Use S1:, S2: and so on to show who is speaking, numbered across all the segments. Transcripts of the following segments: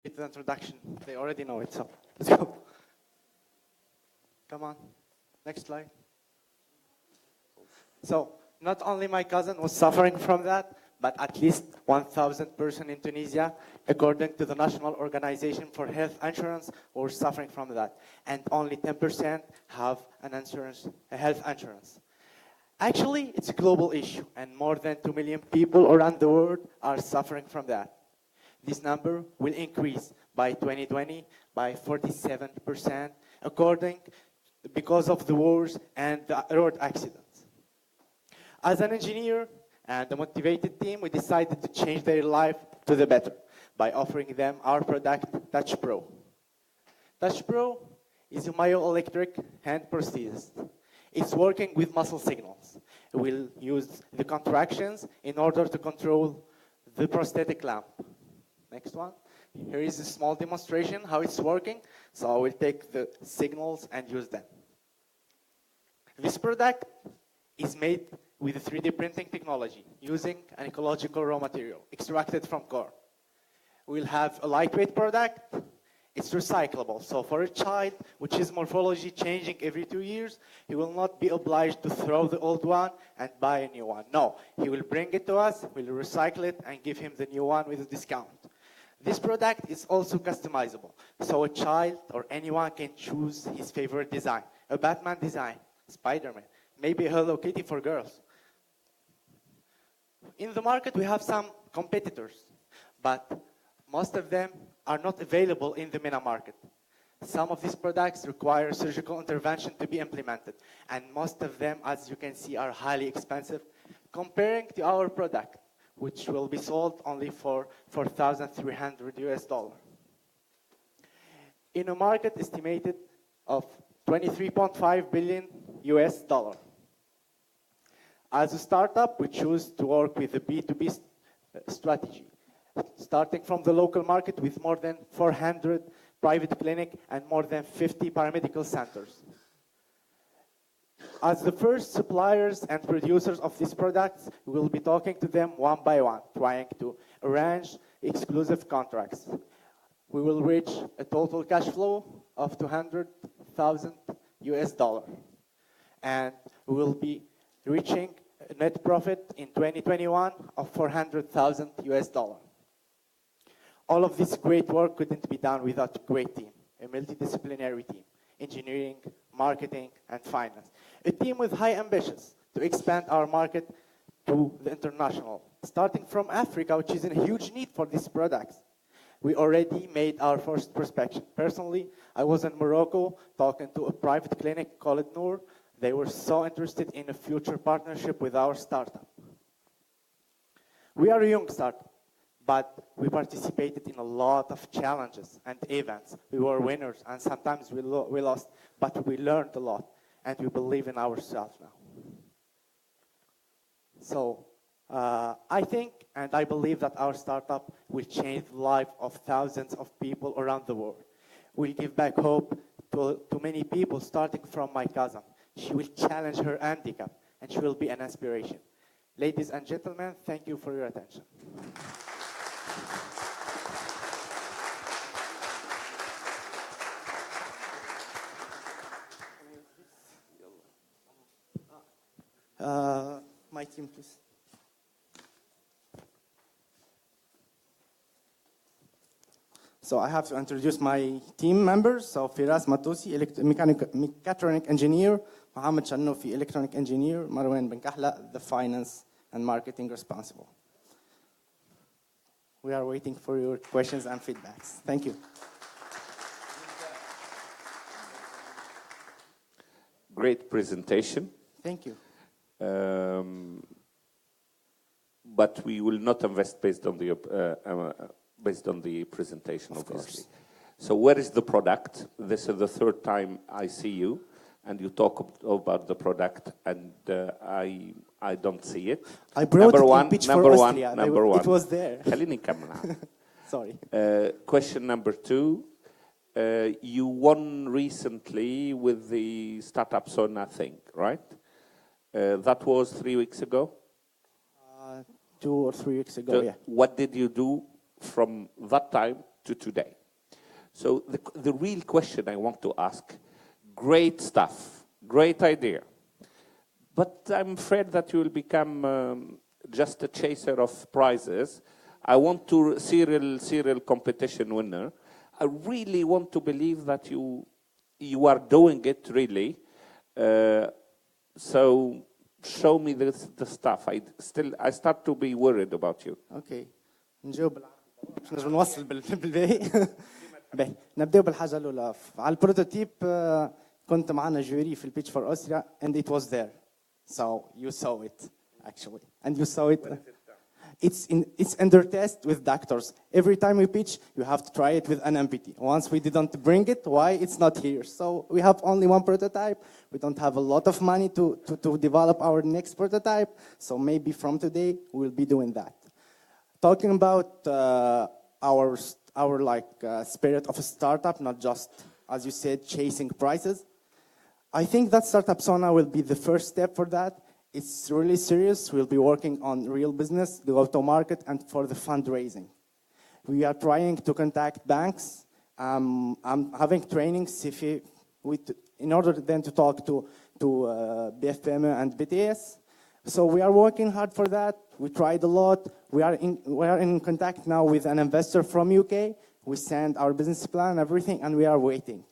S1: It's the introduction. They already know it, so let's go. Come on. Next slide. So, not only my cousin was suffering from that, but at least 1,000 persons in Tunisia, according to the National Organization for Health Insurance, were suffering from that. And only 10% have an insurance, a health insurance. Actually, it's a global issue, and more than 2 million people around the world are suffering from that. This number will increase by 2020 by 47%, because of the wars and the road accidents. As an engineer and a motivated team, we decided to change their life to the better by offering them our product, Touch Pro. Touch Pro is a myoelectric hand prosthesis. It's working with muscle signals. We'll use the contractions in order to control the prosthetic lamp. Next one. Here is a small demonstration how it's working. So I will take the signals and use them. This product is made with a 3D printing technology using an ecological raw material extracted from corn. We'll have a lightweight product. It's recyclable. So for a child, which is morphology changing every 2 years, he will not be obliged to throw the old one and buy a new one. No, he will bring it to us, we'll recycle it, and give him the new one with a discount. This product is also customizable. So a child or anyone can choose his favorite design. A Batman design, Spider-Man, maybe a Hello Kitty for girls. In the market, we have some competitors, but most of them are not available in the MENA market. Some of these products require surgical intervention to be implemented, and most of them, as you can see, are highly expensive, comparing to our product, which will be sold only for $4,300 US. In a market estimated of 23.5 billion US dollar. As a startup, we choose to work with a B2B strategy, starting from the local market with more than 400 private clinics and more than 50 paramedical centers. As the first suppliers and producers of these products, we will be talking to them one by one, trying to arrange exclusive contracts. We will reach a total cash flow of 200,000 US dollar. And we will be reaching a net profit in 2021 of 400,000 US dollar. All of this great work couldn't be done without a great team, a multidisciplinary team, engineering, marketing, and finance. A team with high ambitions to expand our market to the international, starting from Africa, which is in a huge need for these products. We already made our first prospection. Personally, I was in Morocco talking to a private clinic called Noor. They were so interested in a future partnership with our startup. We are a young startup, but we participated in a lot of challenges and events. We were winners, and sometimes we lost, but we learned a lot, and we believe in ourselves now. So I think and I believe that our startup will change the life of thousands of people around the world. We'll give back hope to many people, starting from my cousin. She will challenge her handicap, and she will be an inspiration. Ladies and gentlemen, thank you for your attention. My team, please. So I have to introduce my team members. So Firas Matosi, mechatronic engineer, Mohammed Shanoufi, electronic engineer, Marwan Ben Kahla, the finance and marketing responsible. We are waiting for your questions and feedbacks. Thank you.
S2: Great presentation.
S1: Thank you.
S2: But we will not invest based on the presentation, obviously. So where is the product? This is the third time I see you, and you talk about the product, and I don't see it.
S1: I brought it in pitch for Austria.
S2: Number one.
S1: It was there.
S2: خليني نكمل.
S1: Sorry.
S2: Question number two. You won recently with the startup Sona thing, right? That was 3 weeks ago?
S1: 2 or 3 weeks ago, yeah.
S2: What did you do from that time to today. So the real question I want to ask, great stuff, great idea, but I'm afraid that you will become just a chaser of prizes. I want to serial competition winner. I really want to believe that you are doing it really. So show me the stuff. I start to be worried about you.
S1: اوكي نجاوب بالعربي باش نجم نوصل بالباقي. باهي نبداو بالحاجه الاولى على البروتوتيب. كنت معنا جوري في البيتش فور اوستريا and it was there, so you saw it actually and you saw it. It's under test with doctors. Every time we pitch, you have to try it with an MPT. Once we didn't bring it, why it's not here? So we have only one prototype. We don't have a lot of money to develop our next prototype. So maybe from today, we'll be doing that. Talking about our spirit of a startup, not just, as you said, chasing prices. I think that Startup Sona will be the first step for that. It's really serious. We'll be working on real business, the go-to-market, and for the fundraising. We are trying to contact banks. I'm having trainings in order then to talk to BFPM and BTS. So we are working hard for that. We tried a lot. We are in contact now with an investor from UK. We send our business plan, everything, and we are waiting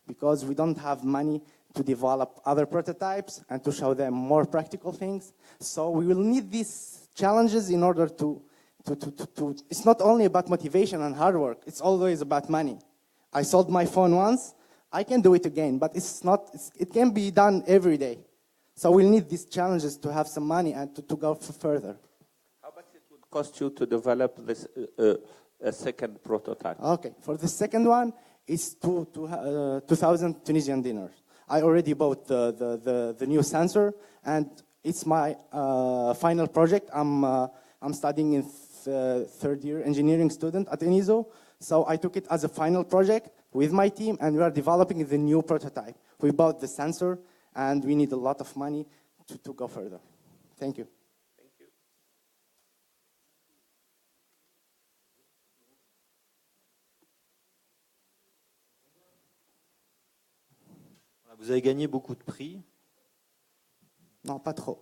S1: because we don't have money to develop other prototypes and to show them more practical things. So we will need these challenges in order to it's not only about motivation and hard work, it's always about money. I sold my phone once, I can do it again, but it can be done every day. So we'll need these challenges to have some money and to go further.
S2: How much it would cost you to develop this a second prototype?
S1: Okay, for the second one, it's 2,000 Tunisian dinars. I already bought the new sensor, and it's my final project. I'm studying in third year engineering student at ENISO, so I took it as a final project with my team, and we are developing the new prototype. We bought the sensor, and we need a lot of money to go further. Thank you.
S2: Thank you.
S3: Vous avez gagné beaucoup de prix.
S1: Non, pas trop.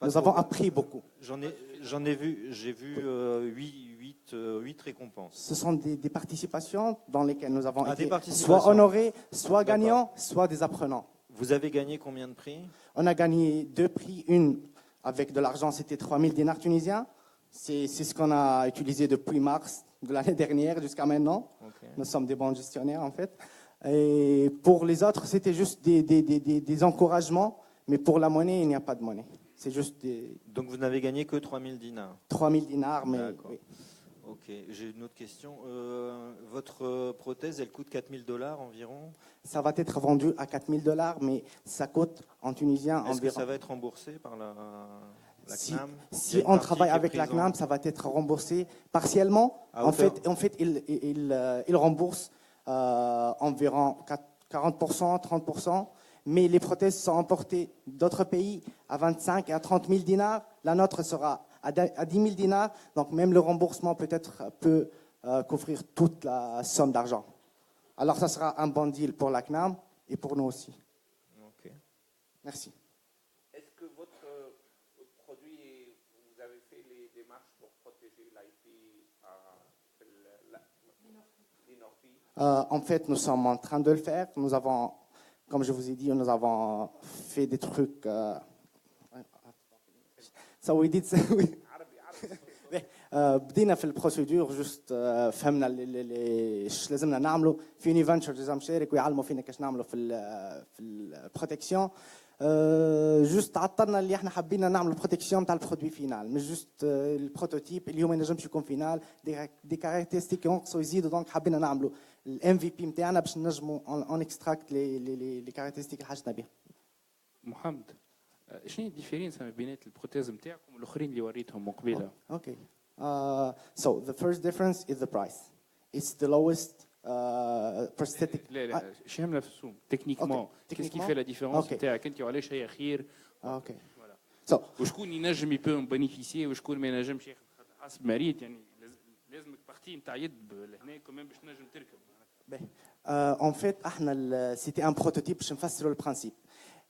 S1: Nous avons appris beaucoup.
S3: J'ai vu 8 récompenses.
S1: Ce sont des participations dans lesquelles nous avons été
S3: des
S1: soit honorés, soit gagnants, soit des apprenants.
S3: Vous avez gagné combien de prix?
S1: On a gagné 2 prix. Une avec de l'argent, c'était 3000 dinars tunisiens. C'est ce qu'on a utilisé depuis mars de l'année dernière jusqu'à maintenant. Okay. Nous sommes des bons gestionnaires en fait. Et pour les autres, c'était juste des encouragements. Mais pour la monnaie, il n'y a pas de monnaie. C'est juste des...
S3: Donc vous n'avez gagné que 3000 dinars.
S1: 3000 dinars, mais... Oui.
S3: Ok, j'ai une autre question. Votre prothèse, elle coûte $4000 environ?
S1: Ça va être vendu à $4000, mais ça coûte en tunisien environ...
S3: Est-ce que ça va être remboursé par la CNAM?
S1: Si on travaille avec la CNAM, ça va être remboursé partiellement. En fait, il rembourse environ 40%, 30%. Mais les prothèses sont importées d'autres pays à 25 et à 30 000 dinars. La nôtre sera à 10 000 dinars. Donc même le remboursement peut couvrir toute la somme d'argent. Alors ça sera un bon deal pour la CNAM et pour nous aussi.
S3: Okay.
S1: Merci.
S2: Est-ce que votre produit, vous avez fait les démarches pour protéger l'IP
S1: en fait, nous sommes en train de le faire. Nous avons... Comme je vous ai dit, nous avons fait des trucs. So we did. بدينا في البروسيدور جست فهمنا اللي ايش لازمنا نعمله في ني فنتشر لازم نشارك ويعلموا فينا كيش نعمله في البروتكسيون. جست عطلنا اللي احنا حبينا نعمل البروتكسيون تاع البرودوي فينال مش جست البروتوتيب اللي هو ما ينجمش يكون فينال دي كاركتيرستيك ينقصوا يزيدوا دونك حبينا نعملوا الام في بي نتاعنا باش نجموا اون اكستراكت لي كاركتيرستيك اللي حاجتنا بها.
S4: محمد شنو هي الديفيرنس ما بين البروتيز نتاعكم والاخرين اللي وريتهم من قبيله؟
S1: اوكي so the first difference is the price. It's the lowest prosthetic.
S4: لا شامله في السوم تكنيكمون كيف لا ديفيرونس نتاعك انت وعلاش هي خير؟
S1: اوكي
S4: وشكون ينجم يبون بينيفيسي وشكون ما ينجمش ياخذ حسب مريض يعني لازمك بارتي نتاع يد لهنا كمان باش تنجم تركب.
S1: En fait, c'était un prototype باش نفسروا البرانسيب.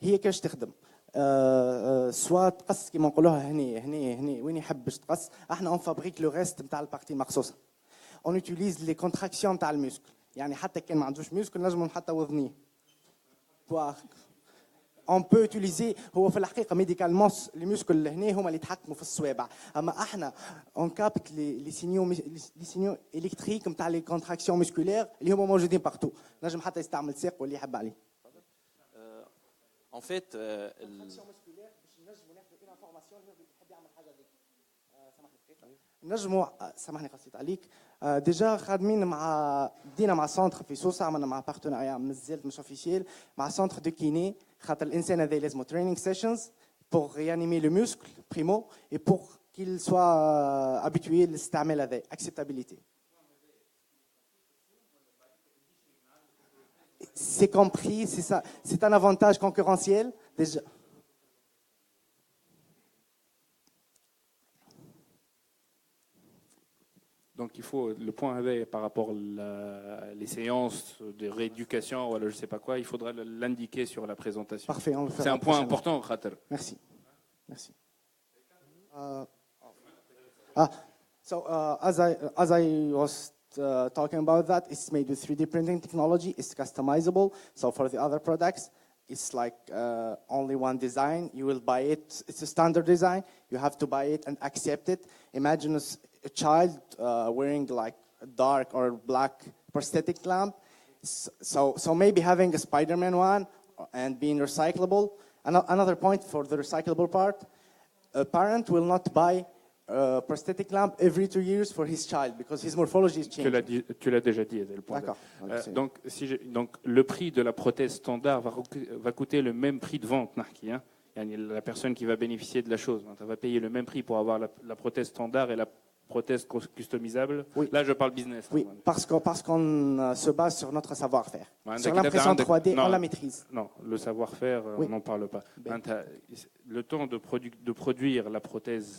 S1: هي كيفاش تخدم؟ سوا تقص كيما نقولوها هني وين يحب باش تقص، احنا اون فابريك لو ريست نتاع البارتي المقصوصه. اون يوتيليز لي كونتراكسيون نتاع الميسكل، يعني حتى كان ما عندوش ميسكل نجموا نحطوا وذنيه. On peut utiliser هو في الحقيقه ميديكالمون لي ميسكل هنا هما اللي يتحكموا في الصوابع، اما احنا اون كابت لي سينيو الكتريك نتاع لي كونتراكسيون ميسكولير اللي هما موجودين بارتو، نجم حتى يستعمل ساق واللي يحب عليه.
S5: En fait,
S1: نجموا سامحني قصيت عليك. ديجا خادمين بدينا مع سونتر في سوسه، عملنا مع بارتناريا مازال مش اوفيسيال مع سونتر دو كيني، خاطر الانسان هذا لازمو تريننج سيشنز بور ريانيمي لو موسكل بريمو اي بور كيل سوا ابيتوي للاستعمال هذا اكسبتابيليتي. C'est compris, c'est ça, c'est un avantage concurrentiel déjà.
S4: Donc il faut le point avec par rapport les séances de rééducation ou alors je sais pas quoi, il faudra l'indiquer sur la présentation.
S1: Parfait, on le fera.
S4: C'est un point important, Khater.
S1: Merci. Merci. As I was talking about that, it's made with 3D printing technology. It's customizable. So for the other products, it's like only one design. You will buy it. It's a standard design. You have to buy it and accept it. Imagine a child wearing like a dark or black prosthetic lamp. So maybe having a Spider-Man one and being recyclable. Another point for the recyclable part, a parent will not buy a prosthetic lamp every 2 years for his child because his morphology is changing.
S4: Tu l'as déjà dit, le point.
S1: D'accord.
S4: Donc le prix de la prothèse standard va coûter le même prix de vente, Narki, hein. La personne qui va bénéficier de la chose, va payer le même prix pour avoir la prothèse standard et la prothèse customisable.
S1: Oui.
S4: Là, je parle business.
S1: Oui, parce qu'on se base sur notre savoir-faire. Sur l'impression 3D, on la maîtrise.
S4: Non, le savoir-faire,
S1: Oui.
S4: on n'en parle pas. Le temps de produire la prothèse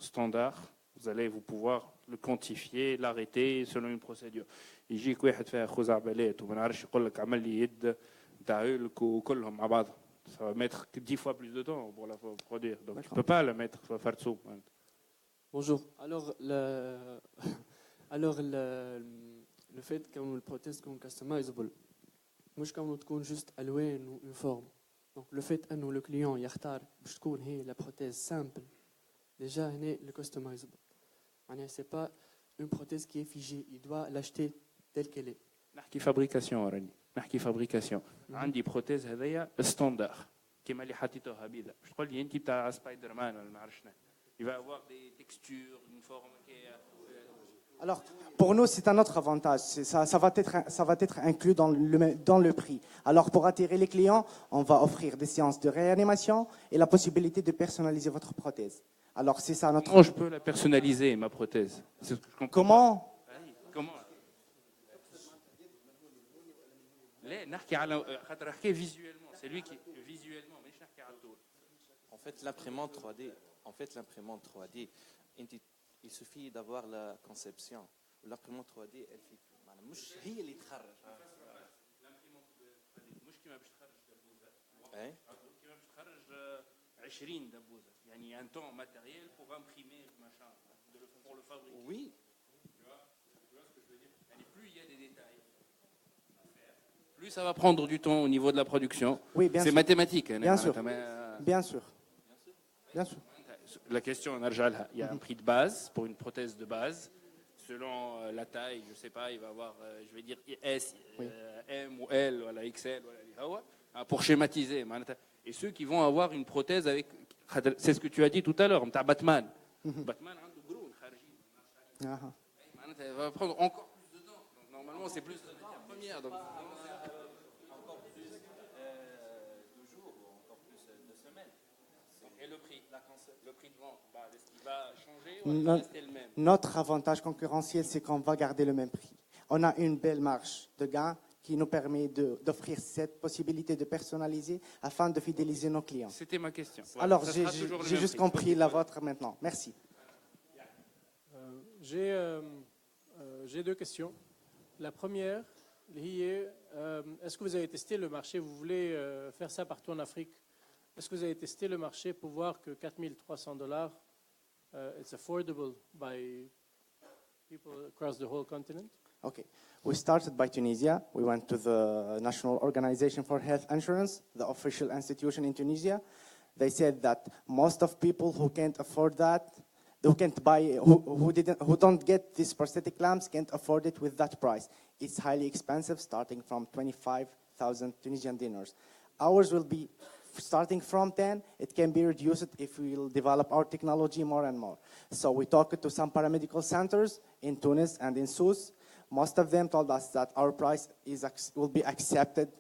S4: standard, vous allez pouvoir le quantifier, l'arrêter selon une procédure. يجيك واحد فيها خزعبلات وما نعرفش يقول لك عمل لي يد تاع هلك وكلهم مع بعض. Ça va mettre 10 fois plus de temps pour la produire. Donc tu ne peux pas le mettre faire dessous.
S6: Bonjour. Alors le fait que le prothèse soit customizable, مش كونه تكون juste ألوان و une forme. Donc le fait أنه le client يختار باش تكون هي la prothèse simple, déjà هنا le customizable. معناها c'est pas une prothèse qui est figée, il doit l'acheter telle qu'elle est.
S4: نحكي fabrication راني. نحكي fabrication. عندي بروتيز هذايا ستاندار كيما اللي حطيتوها بيضاء. باش تقول لي انت تاع سبايدر مان ولا ما نعرفش شنو. Il va avoir des textures, une forme qui est...
S1: Alors, pour nous, c'est un autre avantage. Ça va être inclus dans le prix. Alors, pour attirer les clients, on va offrir des séances de réanimation et la possibilité de personnaliser votre prothèse. Alors, c'est ça notre...
S4: Comment je peux la personnaliser, ma prothèse?
S1: Comment?
S4: Comment? لا نحكي على خاطر نحكي visuellement. C'est lui qui visuellement مش نحكي على الطول.
S5: En fait, l'imprimante 3D, il suffit d'avoir la conception. L'imprimante 3D, elle fait tout. مش هي اللي تخرج.
S4: مش كيما باش تخرج دبوزه.
S5: اي
S4: كيما باش تخرج 20 دبوزه. يعني un temps matériel pour imprimer machin, pour le fabriquer.
S5: Oui.
S4: Tu vois ce que je veux dire? Plus il y a des détails à faire, plus ça va prendre du temps au niveau de la production.
S1: Oui, bien sûr.
S4: C'est mathématique.
S1: Bien sûr. Bien sûr. Bien sûr.
S4: La question, il y a un prix de base pour une prothèse de base. Selon la taille, je ne sais pas, il va avoir, je vais dire S, M ou L, voilà, XL, voilà, pour schématiser. Et ceux qui vont avoir une prothèse avec, c'est ce que tu as dit tout à l'heure, Batman. Batman a un gros, il va prendre encore plus de temps. Donc, normalement, c'est plus la première. Donc,
S5: Encore plus 2 jours ou encore plus 2 semaines.
S4: et le prix de vente, est-ce qu'il va changer ou il va rester le même?
S1: Notre avantage concurrentiel, c'est qu'on va garder le même prix. On a une belle marge de gain qui nous permet d'offrir cette possibilité de personnaliser afin de fidéliser nos clients.
S4: C'était ma question. Ouais,
S1: alors, j'ai juste compris la vôtre maintenant. Merci.
S7: J'ai deux questions. La première, est-ce que vous avez testé le marché? Vous voulez faire ça partout en Afrique? Est-ce que vous avez testé le marché pour voir que $4,300, it's affordable by people across the whole continent?
S1: Okay. We started by Tunisia. We went to the National Organization for Health Insurance, the official institution in Tunisia. They said that most of people who can't afford that, who can't buy, who don't get these prosthetic lamps, can't afford it with that price. It's highly expensive, starting from 25,000 Tunisian dinars. Ours will be starting from 10. It can be reduced if we will develop our technology more and more. So we talked to some paramedical centers in Tunis and in Sousse. Most of them told us that our price will be accepted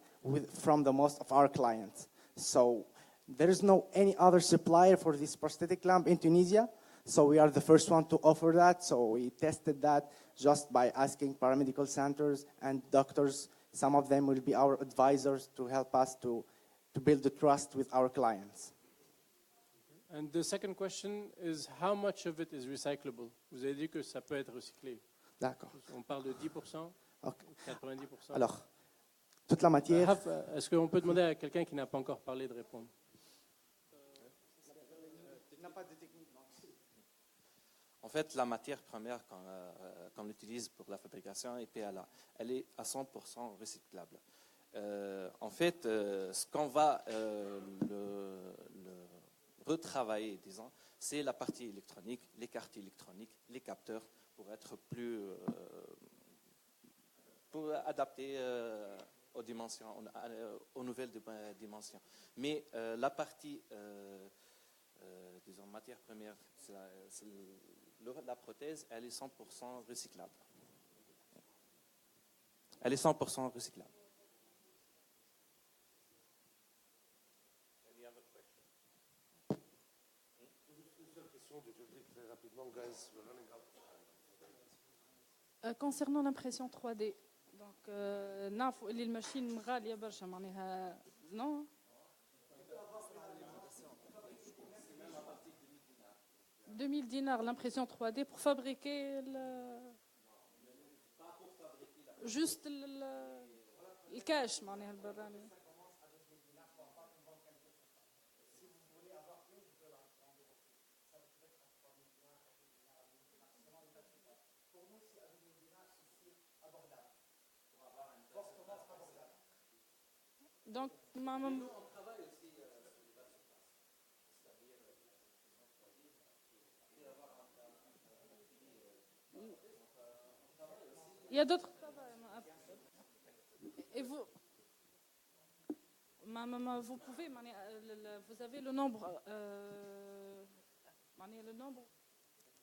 S1: from the most of our clients. So there is no any other supplier for this prosthetic lamp in Tunisia. So we are the first one to offer that. So we tested that just by asking paramedical centers and doctors. Some of them will be our advisors to help us to build the trust with our clients.
S7: And the second question is, how much of it is recyclable? Vous avez dit que ça peut être recyclé.
S1: D'accord.
S7: On parle de 10%,
S1: Okay.
S7: 90%.
S1: Alors, toute la matière...
S7: Est-ce qu'on peut demander à quelqu'un qui n'a pas encore parlé de répondre?
S5: En fait, la matière première qu'on utilise pour la fabrication est PLA. Elle est à 100% recyclable. En fait, ce qu'on va retravailler, disons, c'est la partie électronique, les cartes électroniques, les capteurs, pour être plus, pour adapter aux dimensions, aux nouvelles dimensions. Mais la partie, disons, matière première, la prothèse, elle est 100% recyclable. Elle est 100% recyclable.
S8: Concernant l'impression 3D, donc نعرفوا اللي الماشين غالية برشا معناها non 2000 dinars l'impression 3D pour fabriquer juste le cash معناها البراني. Donc, il y a d'autres travails. Et vous, vous pouvez, vous avez le nombre, le nombre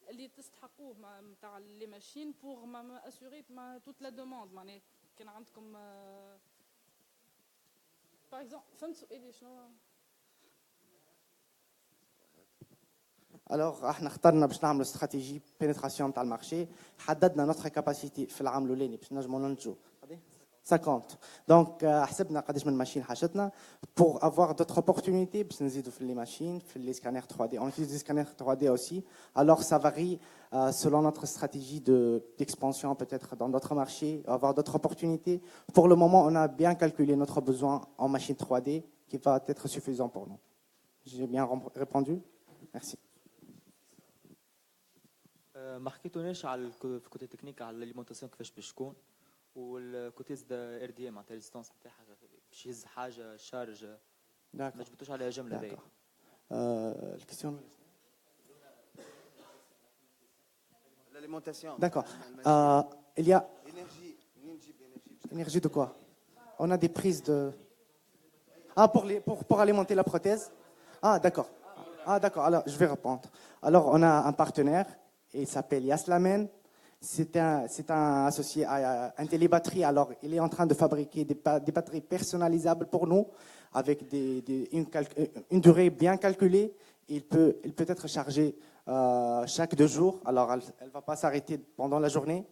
S8: اللي تستحقوه نتاع les machines pour assurer toute la demande. كان عندكم par exemple, فهمت سؤالي شنو؟
S1: Alors, احنا اخترنا باش نعملوا استراتيجي بينيتراسيون تاع المارشي، حددنا نوتر كاباسيتي في العام الاولاني باش نجموا ننتجوا 50. دونك حسبنا قداش من ماشين حاجتنا pour avoir d'autres opportunités باش نزيدوا في لي ماشين في لي سكانير 3D. On utilise des scanners 3D aussi. Alors ça varie selon notre stratégie d'expansion peut-être dans d'autres marchés, avoir d'autres opportunités. Pour le moment, on a bien calculé notre besoin en machine 3D qui va être suffisant pour nous. J'ai bien répondu? Merci.
S9: ما حكيتوناش على الكوتي تكنيك على الاليمونتاسيون كيفاش باش تكون والكوتي زاد ار دي ام معناتها ريزيستانس نتاعها باش يهز حاجه شارج ما جبتوش عليها جمله هذه.
S1: الكيستيون
S10: l'alimentation.
S1: D'accord. Il y a énergie de quoi? On a des prises de pour alimenter la prothèse. Ah d'accord. Ah d'accord. Alors je vais répondre. Alors on a un partenaire. Il s'appelle Yaslamen. C'est un associé à Intellibatterie. Alors, il est en train de fabriquer des batteries personnalisables pour nous, avec une durée bien calculée. Il peut être chargé chaque 2 jours. Alors, elle ne va pas s'arrêter pendant la journée.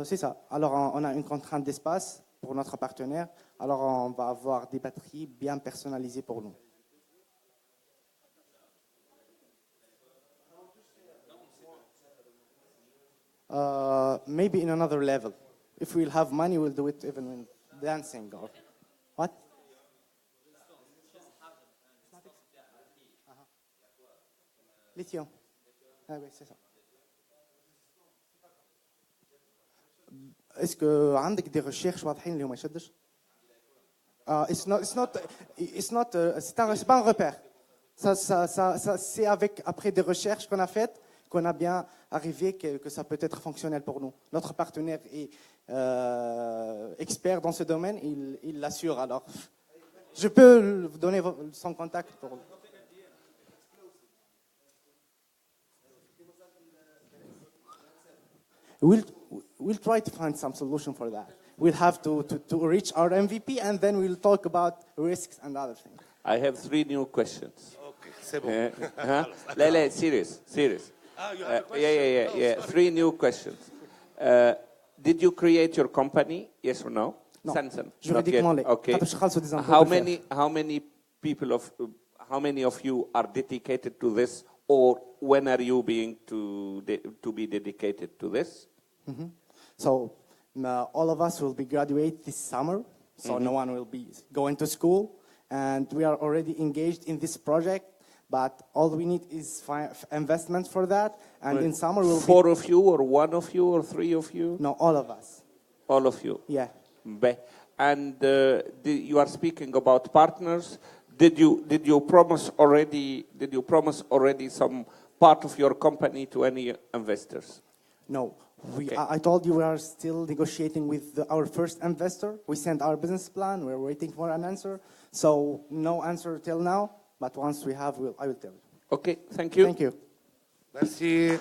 S1: C'est ça. Alors, on a une contrainte d'espace pour notre partenaire. Alors, on va avoir des batteries bien personnalisées pour nous. Maybe in another level. If we'll have money, we'll do it even when dancing or what? Lithium. Ah oui, c'est ça. Est-ce que عندك des recherches واضحين اللي هما يشدش؟ C'est pas un repère. C'est après des recherches qu'on a faites qu'on a bien arrivé que ça peut être fonctionnel pour nous. Notre partenaire est expert dans ce domaine, il l'assure alors. Je peux vous donner son contact pour. We'll try to find some solution for that. We'll have to reach our MVP and then we'll talk about risks and other things.
S2: I have 3 new questions.
S10: Okay, c'est bon.
S2: لا, serious.
S10: You have a question?
S2: Yeah. 3 new questions. Did you create your company? Yes or no?
S1: No.
S2: Sansan.
S1: Juridiquement,
S2: Not yet. Okay. How many of you are dedicated to this, or when are you being to be dedicated to this?
S1: Mm-hmm. So all of us will be graduate this summer. So no one will be going to school, and we are already engaged in this project. But all we need is investment for that, and in summer we'll
S2: 4 of you, or 1 of you, or 3 of you?
S1: No, all of us.
S2: All of you.
S1: Yeah.
S2: And you are speaking about partners. Did you promise already some part of your company to any investors?
S1: No.
S2: Okay.
S1: I told you we are still negotiating with our first investor. We sent our business plan. We're waiting for an answer. So no answer till now. But once we have, I will tell you.
S2: Okay. Thank you.
S1: Thank you.
S10: Merci.